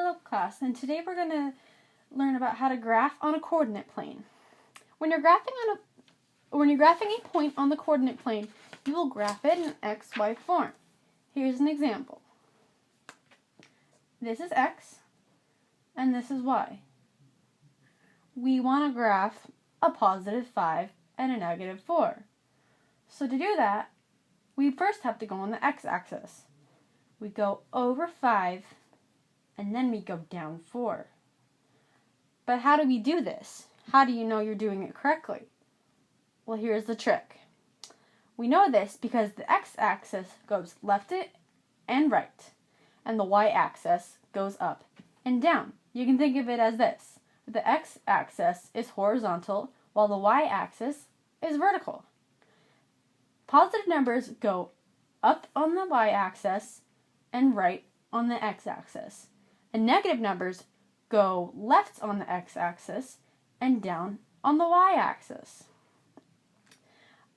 Hello class, and today we're going to learn about how to graph on a coordinate plane. When you're graphing a point on the coordinate plane, you will graph it in XY form. Here's an example. This is X and this is Y. We want to graph a positive 5 and a negative 4. So to do that, we first have to go on the x-axis. We go over 5 and then we go down 4. But how do we do this? How do you know you're doing it correctly? Well, here's the trick. We know this because the x-axis goes left and right, and the y-axis goes up and down. You can think of it as this. The x-axis is horizontal, while the y-axis is vertical. Positive numbers go up on the y-axis and right on the x-axis. And negative numbers go left on the x-axis and down on the y-axis.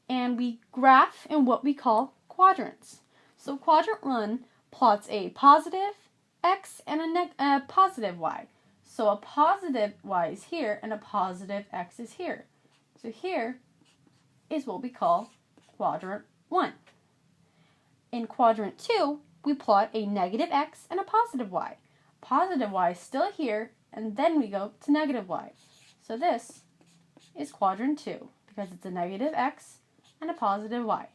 And we graph in what we call quadrants. So quadrant 1 plots a positive x and a positive y. So a positive y is here and a positive x is here. So here is what we call quadrant 1. In quadrant 2, we plot a negative x and a positive y. Positive y is still here, and then we go to negative y. So this is quadrant 2, because it's a negative x and a positive y.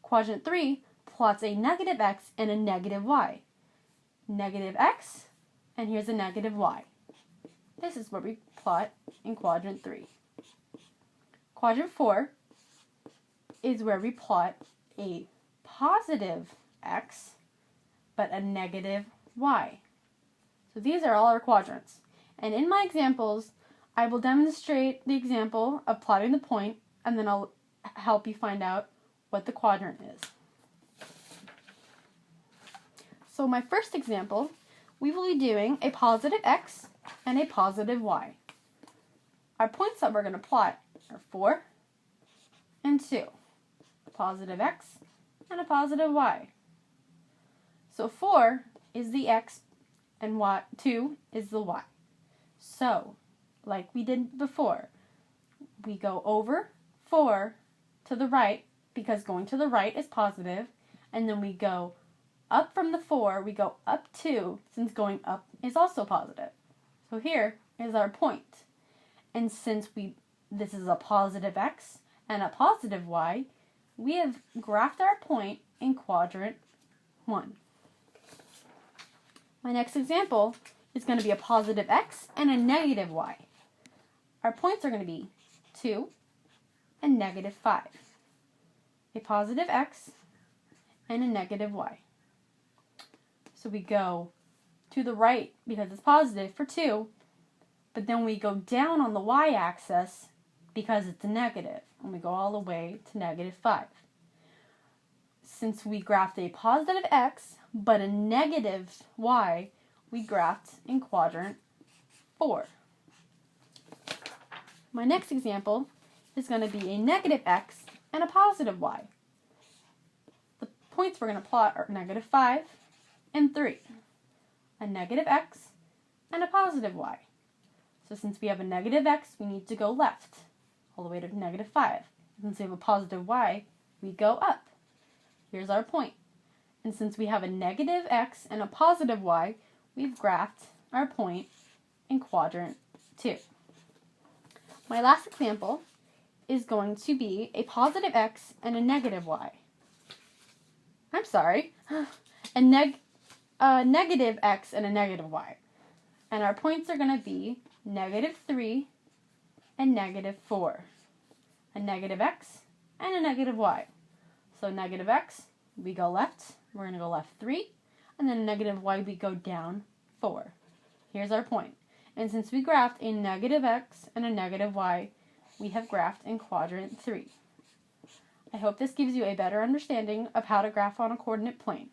Quadrant 3 plots a negative x and a negative y. Negative x, and here's a negative y. This is what we plot in quadrant 3. Quadrant 4 is where we plot a positive x, but a negative y. So these are all our quadrants. And in my examples, I will demonstrate the example of plotting the point, and then I'll help you find out what the quadrant is. So my first example, we will be doing a positive x and a positive y. Our points that we're going to plot are 4 and 2. A positive x and a positive y. So 4 is the x and 2 is the y. So, like we did before, we go over 4 to the right, because going to the right is positive, and then we go up from the 4, we go up 2, since going up is also positive. So here is our point. And since this is a positive x and a positive y, we have graphed our point in quadrant 1. My next example is going to be a positive x and a negative y. Our points are going to be 2 and negative 5. A positive x and a negative y. So we go to the right because it's positive for 2, but then we go down on the y-axis because it's a negative, and we go all the way to negative 5. Since we graphed a positive x but a negative y, we graphed in quadrant 4. My next example is going to be a negative x and a positive y. The points we're going to plot are negative 5 and 3. A negative x and a positive y. So since we have a negative x, we need to go left all the way to negative 5. Since we have a positive y, we go up. Here's our point. And since we have a negative x and a positive y, we've graphed our point in quadrant 2. My last example is going to be a positive x and a negative y. I'm sorry, a negative x and a negative y. And our points are going to be negative 3 and negative 4. A negative x and a negative y. So negative x, we go left. We're going to go left 3. And then negative y, we go down 4. Here's our point. And since we graphed a negative x and a negative y, we have graphed in quadrant 3. I hope this gives you a better understanding of how to graph on a coordinate plane.